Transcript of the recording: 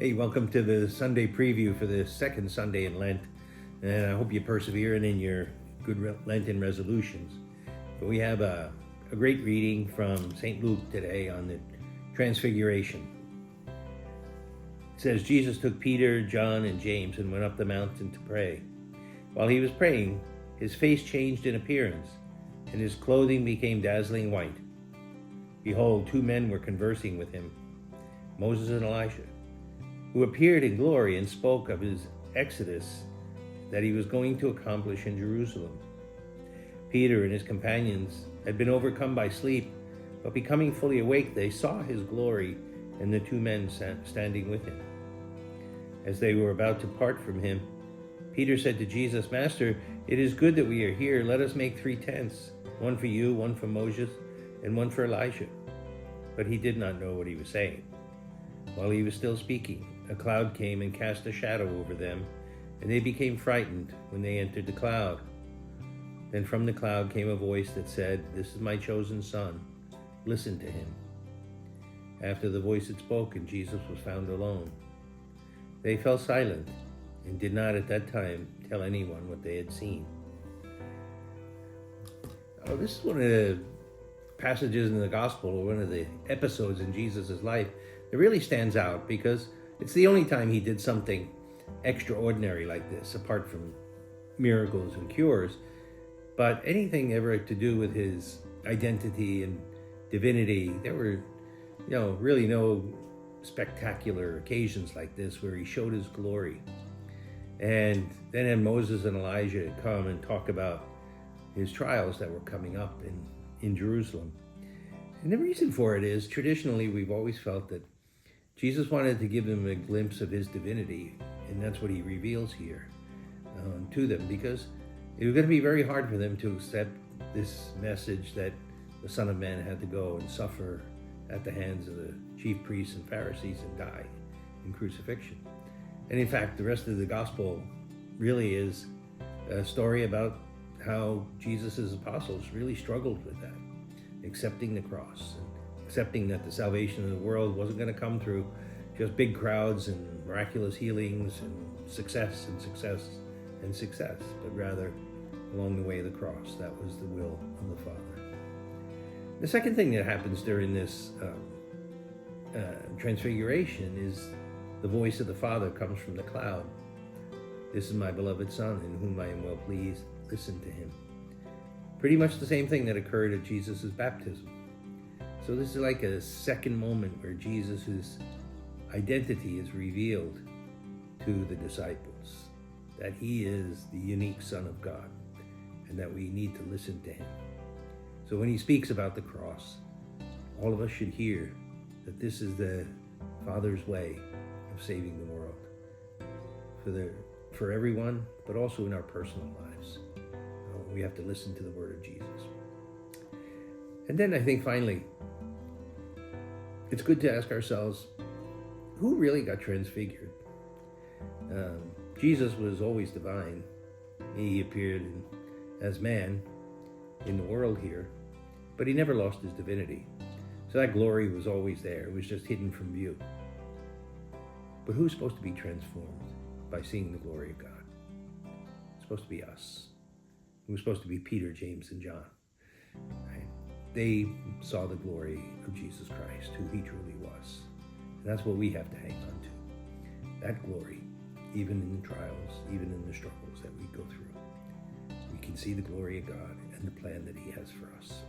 Hey, welcome to the Sunday preview for the second Sunday in Lent. And I hope you persevere in your good Lenten resolutions. But we have a great reading from St. Luke today on the Transfiguration. It says, Jesus took Peter, John, and James and went up the mountain to pray. While he was praying, his face changed in appearance, and his clothing became dazzling white. Behold, two men were conversing with him, Moses and Elijah, who appeared in glory and spoke of his exodus that he was going to accomplish in Jerusalem. Peter and his companions had been overcome by sleep, but becoming fully awake, they saw his glory and the two men standing with him. As they were about to part from him, Peter said to Jesus, "Master, it is good that we are here. Let us make 3 tents, one for you, one for Moses, and one for Elijah." But he did not know what he was saying. While he was still speaking, a cloud came and cast a shadow over them, and they became frightened when they entered the cloud. Then from the cloud came a voice that said, "This is my chosen son. Listen to him." After the voice had spoken, Jesus was found alone. They fell silent and did not at that time tell anyone what they had seen. Oh, this is one of the passages in the gospel, or one of the episodes in Jesus' life that really stands out, because it's the only time he did something extraordinary like this, apart from miracles and cures. But anything ever to do with his identity and divinity, there were, really no spectacular occasions like this where he showed his glory. And then Moses and Elijah come and talk about his trials that were coming up in Jerusalem. And the reason for it is, traditionally, we've always felt that Jesus wanted to give them a glimpse of his divinity, and that's what he reveals here to them, because it was going to be very hard for them to accept this message that the Son of Man had to go and suffer at the hands of the chief priests and Pharisees and die in crucifixion. And in fact, the rest of the gospel really is a story about how Jesus' apostles really struggled with that, accepting the cross, and accepting that the salvation of the world wasn't going to come through just big crowds and miraculous healings and success and success and success, but rather along the way of the cross. That was the will of the Father. The second thing that happens during this transfiguration is the voice of the Father comes from the cloud. "This is my beloved Son, in whom I am well pleased. Listen to him." Pretty much the same thing that occurred at Jesus' baptism. So this is like a second moment where Jesus' identity is revealed to the disciples, that he is the unique Son of God, and that we need to listen to him. So when he speaks about the cross, all of us should hear that this is the Father's way of saving the world, for everyone, but also in our personal lives. We have to listen to the word of Jesus. And then I think finally, it's good to ask ourselves, who really got transfigured? Jesus was always divine. He appeared as man in the world here, but he never lost his divinity. So that glory was always there. It was just hidden from view. But who's supposed to be transformed by seeing the glory of God? It's supposed to be us. It was supposed to be Peter, James, and John. Right? They saw the glory of Jesus Christ, who he truly was. And that's what we have to hang on to. That glory, even in the trials, even in the struggles that we go through. We can see the glory of God and the plan that he has for us.